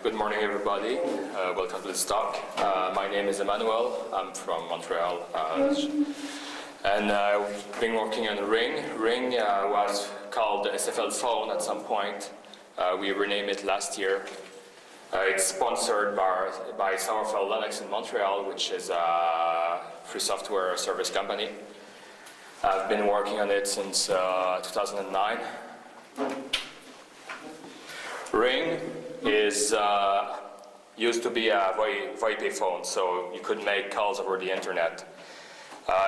Good morning, everybody. Welcome to this talk. My name is Emmanuel. I'm from Montreal. And I've been working on Ring. Ring was called SFLphone at some point. We renamed it last year. It's sponsored by SFLLinux in Montreal, which is a free software service company. I've been working on it since 2009. Ring is used to be a VoIP phone, so you could make calls over the internet.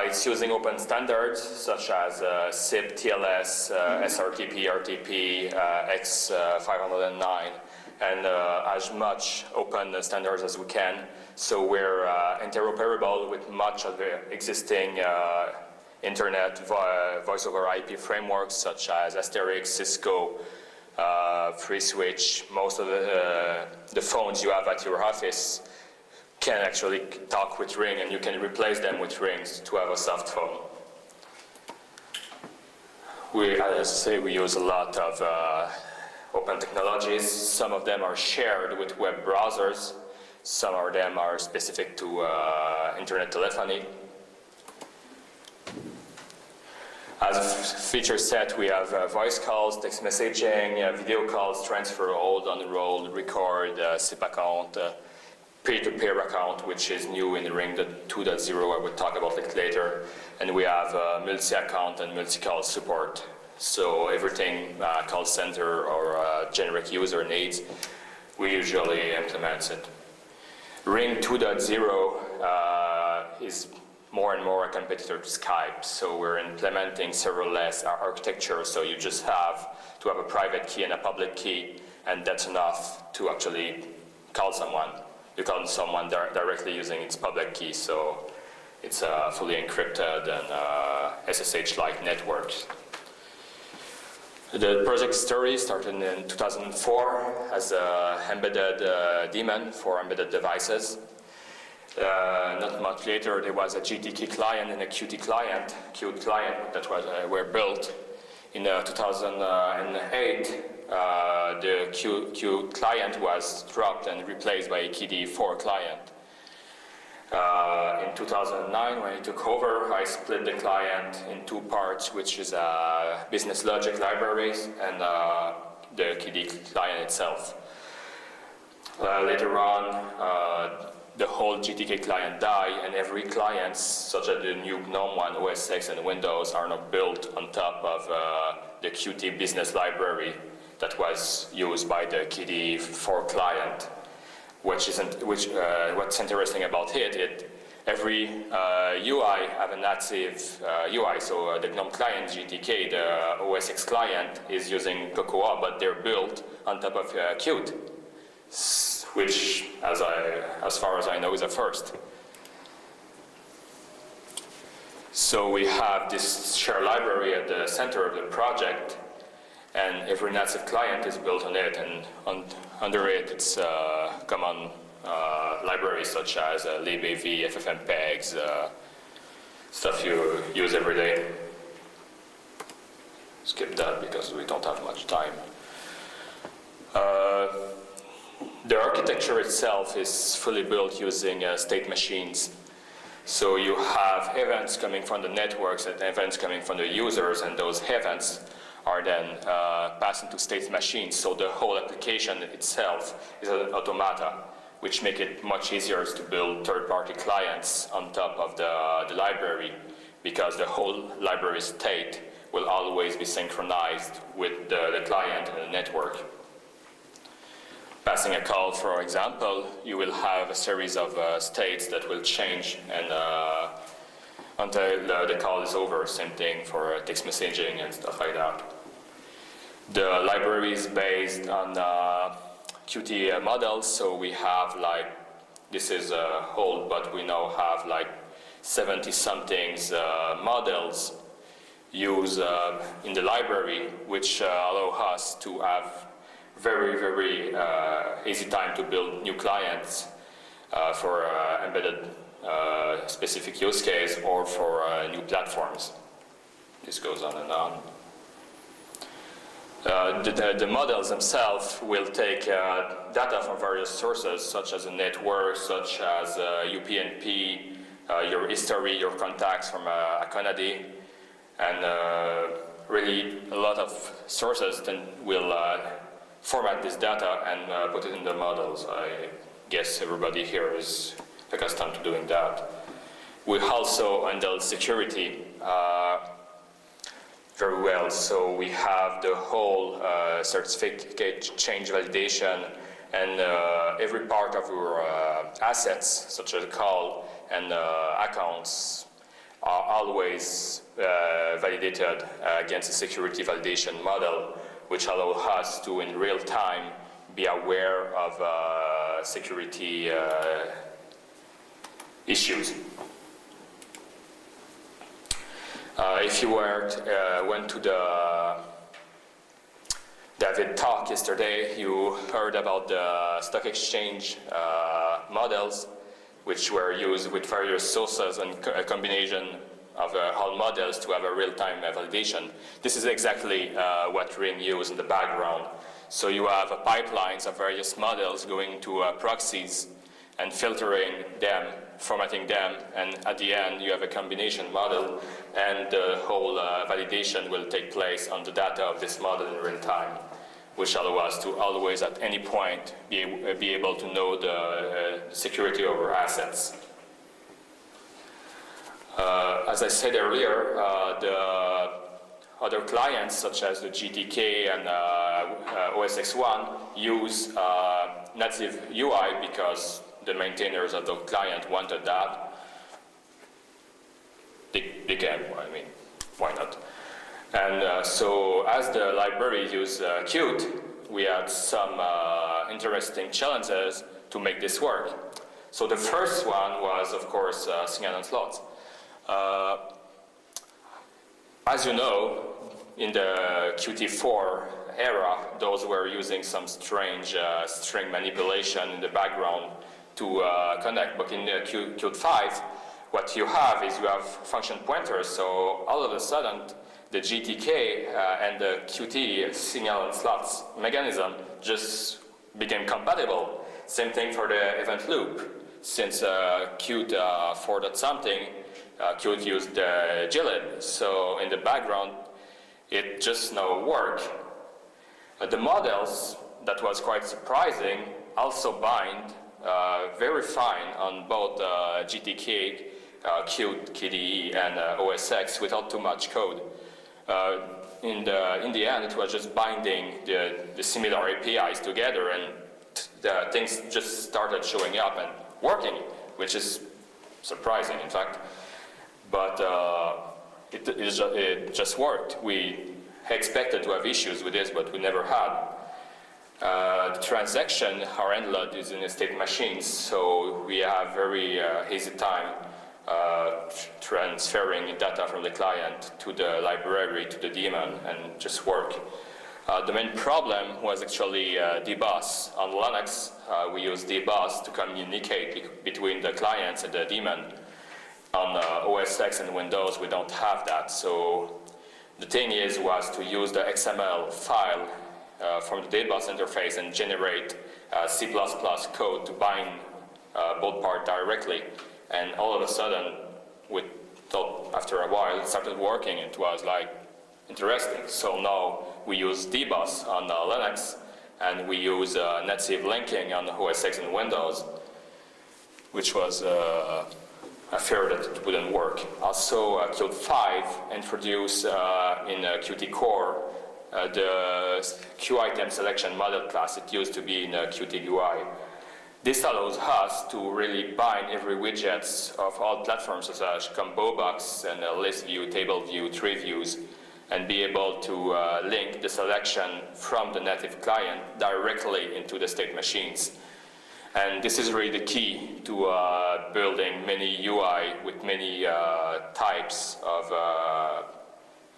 It's using open standards such as SIP, TLS, SRTP, RTP, X509, and as much open standards as we can. So we're interoperable with much of the existing internet voice over IP frameworks such as Asterisk, Cisco, FreeSwitch. Most of the phones you have at your office can actually talk with Ring, and you can replace them with Rings to have a soft phone. As I say, we use a lot of open technologies. Some of them are shared with web browsers. Some of them are specific to internet telephony. As a feature set, we have voice calls, text messaging, video calls, transfer, hold, unroll, record, SIP account, peer-to-peer account, which is new in Ring 2.0. I will talk about it later. And we have multi-account and multi-call support. So everything call center or generic user needs, we usually implement it. Ring 2.0 is more and more a competitor to Skype, so we're implementing serverless architecture, so you just have to have a private key and a public key, and that's enough to actually call someone. You call someone directly using its public key, so it's fully encrypted and SSH-like network. The project story started in 2004 as an embedded daemon for embedded devices. Not much later, there was a GTK client and a Qt client that were built. In 2008, the Qt client was dropped and replaced by a QtCore client. In 2009, when I took over, I split the client in two parts, which is business logic libraries and the Qt client itself. Later on, the whole GTK client died, and every client, such as the new GNOME one, OS X, and Windows, are now built on top of the Qt business library that was used by the QT4 client. What's interesting about it, every UI have a native UI. So the GNOME client, GTK, the OS X client, is using QtCore, but they're built on top of Qt, which, as far as I know, is a first. So we have this shared library at the center of the project, and every native client is built on it, and under it, it's common libraries such as Lepage, SFLphone, stuff you use every day. Skip that because we don't have much time. The architecture itself is fully built using state machines. So you have events coming from the networks and events coming from the users, and those events are then passed into state machines. So the whole application itself is an automata, which make it much easier to build third-party clients on top of the library, because the whole library state will always be synchronized with the client and the network. Passing a call, for example, you will have a series of states that will change and until the call is over. Same thing for text messaging and stuff like that. The library is based on Qt models, so we have this is old, but we now have 70-something models used in the library, which allow us to have very, very easy time to build new clients for embedded specific use case or for new platforms. This goes on and on. The models themselves will take data from various sources, such as a network, such as UPnP, your history, your contacts from Akademy, and really a lot of sources then will format this data and put it in the models. I guess everybody here is accustomed to doing that. We also handle security very well. So we have the whole certificate change validation, and every part of our assets, such as call and accounts, are always validated against a security validation model, which allows us to, in real time, be aware of security issues. If you went to the David talk yesterday, you heard about the stock exchange models, which were used with various sources and a combination of all models to have a real-time validation. This is exactly what RIM uses in the background. So you have pipelines of various models going to proxies and filtering them, formatting them, and at the end you have a combination model, and the whole validation will take place on the data of this model in real time, which allows us to always at any point be able to know the security of our assets. As I said earlier, the other clients such as the GTK and OSX1 use native UI because the maintainers of the client wanted that. They can, I mean, why not? And so as the library use Qt, we had some interesting challenges to make this work. So the first one was, of course, signal and slots. As you know, in the Qt4 era, those were using some strange string manipulation in the background to connect. But in the Qt5, what you have is you have function pointers. So all of a sudden, the GTK and the Qt signal and slots mechanism just became compatible. Same thing for the event loop. Since Qt 4.something, Qt used the GLib. So in the background, it just now worked. The models, that was quite surprising, also bind very fine on both GTK, Qt, KDE, and OSX without too much code. In the end, it was just binding the similar APIs together, and the things just started showing up and working, which is surprising, in fact. But it just worked. We expected to have issues with this, but we never had. The transaction are handled using state machines, so we have very easy time transferring data from the client to the library, to the daemon, and just work. The main problem was actually dbus. On Linux, we use dbus to communicate between the clients and the daemon. On OS X and Windows, we don't have that. So the thing was to use the XML file from the dbus interface and generate C++ code to bind both parts directly. And all of a sudden, we thought after a while it started working. It was like interesting. So now we use dbus on Linux, and we use native linking on OS X and Windows, which was a fear that it wouldn't work. Also, Qt5 introduced in QtCore the QItem selection model class. It used to be in QtUI. This allows us to really bind every widgets of all platforms, such as combo box and a list view, table view, tree views, and be able to link the selection from the native client directly into the state machines. And this is really the key to building many UI with many types of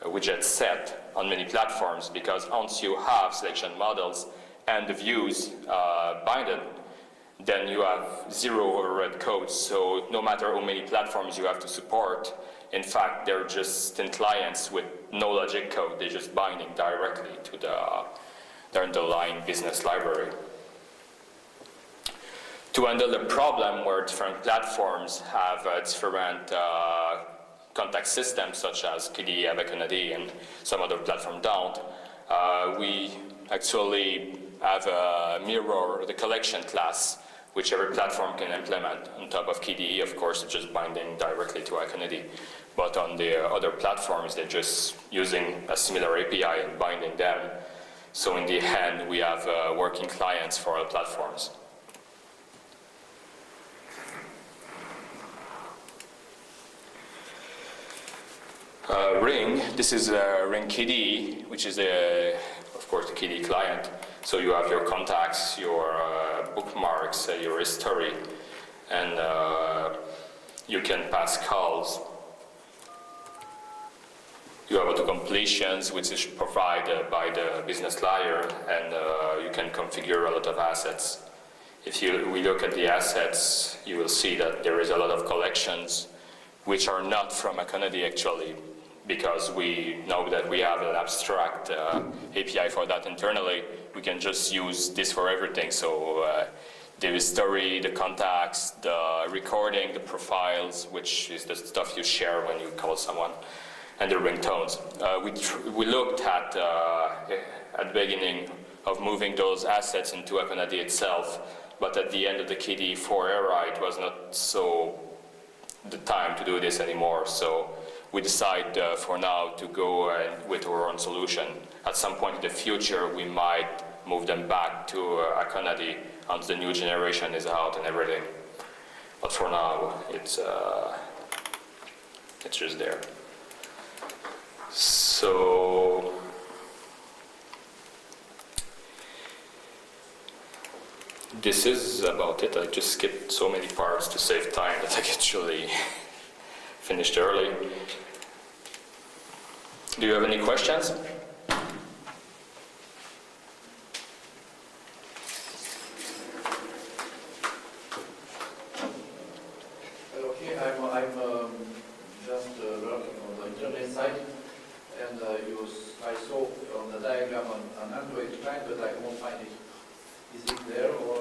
widget set on many platforms, because once you have selection models and the views binded, then you have zero override code. So no matter how many platforms you have to support, in fact, they're just thin clients with no logic code. They're just binding directly to the underlying business library. To handle the problem where different platforms have different contact systems, such as KDE, Akademy, and some other platform don't, we actually have a mirror, the collection class, which every platform can implement. On top of KDE, of course, it's just binding directly to Akademy. But on the other platforms, they're just using a similar API and binding them. So in the end, we have working clients for all platforms. Ring, this is Ring KDE, which is, of course, the KDE client. So you have your contacts, your bookmarks, your history, and you can pass calls. You have auto completions, which is provided by the business layer, and you can configure a lot of assets. If we look at the assets, you will see that there is a lot of collections which are not from Akademy actually, because we know that we have an abstract API for that internally. We can just use this for everything. So the history, the contacts, the recording, the profiles, which is the stuff you share when you call someone, and the ringtones. We looked at the beginning of moving those assets into Akademy itself, but at the end of the KDE4 era, it was not so the time to do this anymore. So we decide for now to go with our own solution. At some point in the future, we might move them back to Akademy once the new generation is out and everything. But for now, it's just there. So this is about it. I just skipped so many parts to save time that I actually finished early. Do you have any questions? Okay, I'm just working on the internet side, and I saw on the diagram an Android client, but I won't find it. Is it there or?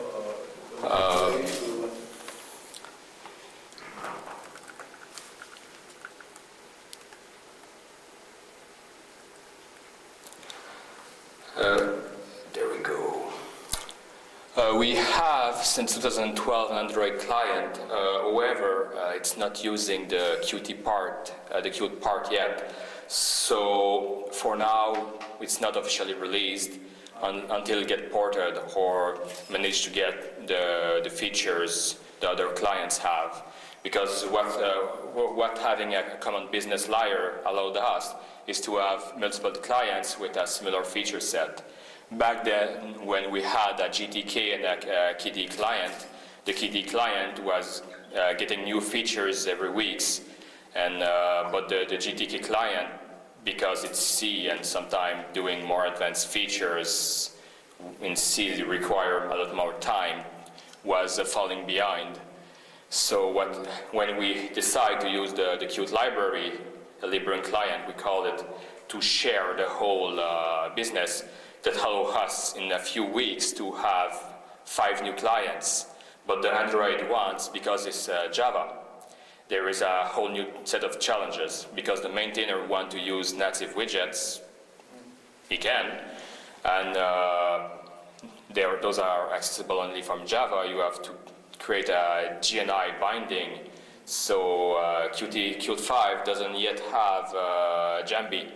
There we go. We have, since 2012, an Android client. However, it's not using the Qt part yet. So for now, it's not officially released until it gets ported or manage to get the features the other clients have. Because what having a common business layer allowed us is to have multiple clients with a similar feature set. Back then, when we had a GTK and a KDE client, the KDE client was getting new features every week, and but the GTK client, because it's C and sometimes doing more advanced features in C require a lot more time, was falling behind. So when we decide to use the Qt library, the Librarian client, we call it, to share the whole business, that allow us in a few weeks to have 5 new clients. But the Android ones, because it's Java, there is a whole new set of challenges, because the maintainer want to use native widgets, he can, and those are accessible only from Java. You have to create a GNI binding, so Qt5 doesn't yet have Jambi.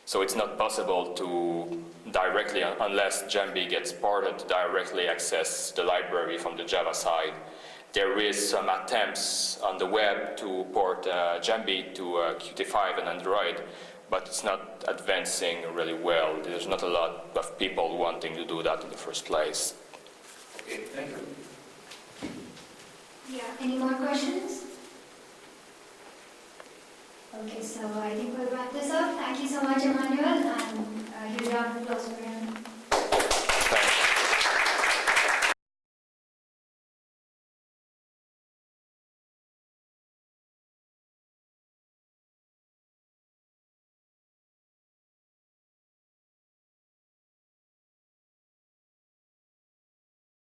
So it's not possible to directly, unless Jambi gets ported, to directly access the library from the Java side. There is some attempts on the web to port Jambi to Qt5 and Android, but it's not advancing really well. There's not a lot of people wanting to do that in the first place. Okay, thank you. Yeah, any more questions? Okay, so I think we'll wrap this up. Thank you so much, Emmanuel, and here's a round of applause for him.